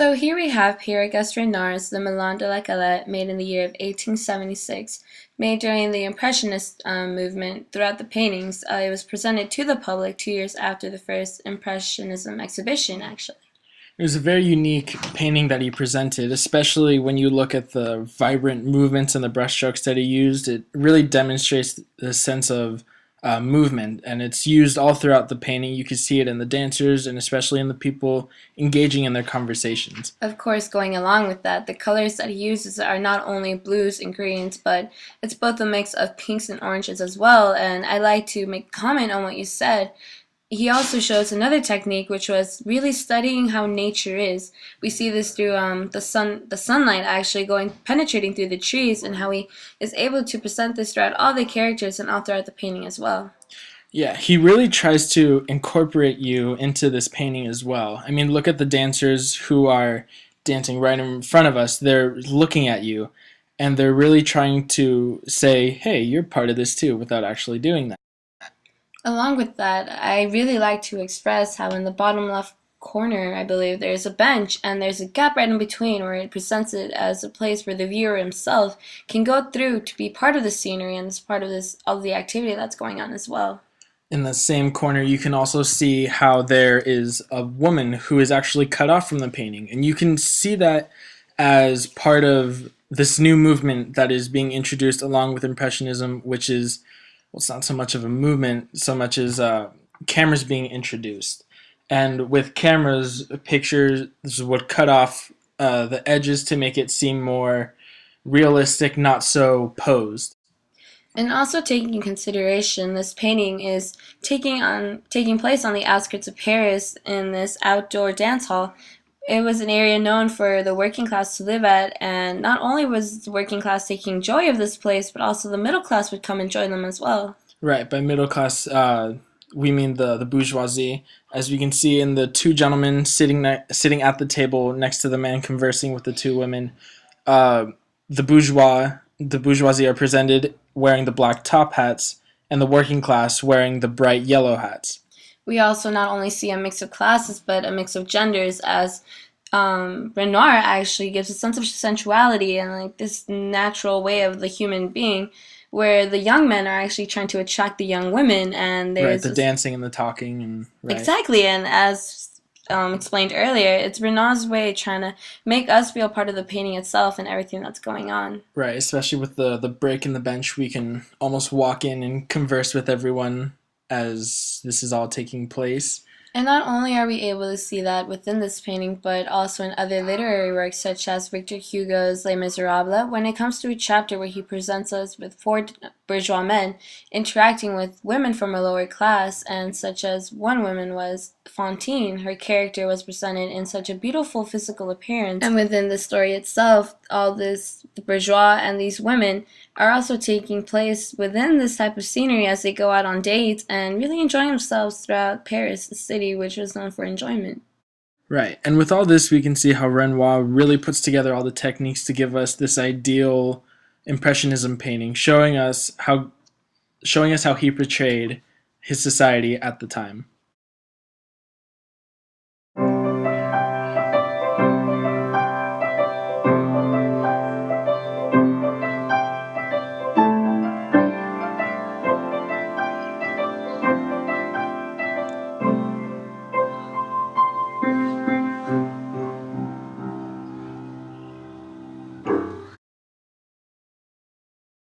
So here we have Pierre Auguste Renoir's The Moulin de la Galette, made in the year of 1876, made during the Impressionist movement. Throughout the paintings, it was presented to the public 2 years after the first Impressionism exhibition, actually. It was a very unique painting that he presented, especially when you look at the vibrant movements and the brushstrokes that he used. It really demonstrates the sense of movement, and it's used all throughout the painting. You can see it in the dancers and especially in the people engaging in their conversations. Of course, going along with that, the colors that he uses are not only blues and greens, but it's both a mix of pinks and oranges as well. And I like to make a comment on what you said. He also shows another technique, which was really studying how nature is. We see this through the sunlight actually penetrating through the trees, and how he is able to present this throughout all the characters and all throughout the painting as well. Yeah, he really tries to incorporate you into this painting as well. I mean, look at the dancers who are dancing right in front of us. They're looking at you, and they're really trying to say, hey, you're part of this too, without actually doing that. Along with that, I really like to express how in the bottom left corner, I believe, there's a bench and there's a gap right in between where it presents it as a place where the viewer himself can go through to be part of the scenery and is part of of the activity that's going on as well. In the same corner, you can also see how there is a woman who is actually cut off from the painting. And you can see that as part of this new movement that is being introduced along with Impressionism, which is, well, it's not so much of a movement so much as cameras being introduced. And with cameras, pictures would cut off the edges to make it seem more realistic, not so posed. And also taking in consideration, this painting is taking place on the outskirts of Paris in this outdoor dance hall. It was an area known for the working class to live at, and not only was the working class taking joy of this place, but also the middle class would come and join them as well. Right, by middle class, we mean the bourgeoisie, as we can see in the two gentlemen sitting at the table next to the man conversing with the two women. The bourgeoisie are presented wearing the black top hats, and the working class wearing the bright yellow hats. We also not only see a mix of classes, but a mix of genders, as Renoir actually gives a sense of sensuality and like this natural way of the human being, where the young men are actually trying to attract the young women, and Right, there's the dancing and the talking, and right. exactly, and as explained earlier, it's Renoir's way trying to make us feel part of the painting itself and everything that's going on. Right, especially with the break in the bench, we can almost walk in and converse with everyone as this is all taking place. And not only are we able to see that within this painting, but also in other literary works such as Victor Hugo's Les Miserables, when it comes to a chapter where he presents us with four bourgeois men interacting with women from a lower class, and such as one woman was Fantine. Her character was presented in such a beautiful physical appearance, and within the story itself, the bourgeois and these women are also taking place within this type of scenery as they go out on dates and really enjoying themselves throughout Paris, the city which was known for enjoyment. Right, and with all this, we can see how Renoir really puts together all the techniques to give us this ideal Impressionism painting, showing us how he portrayed his society at the time.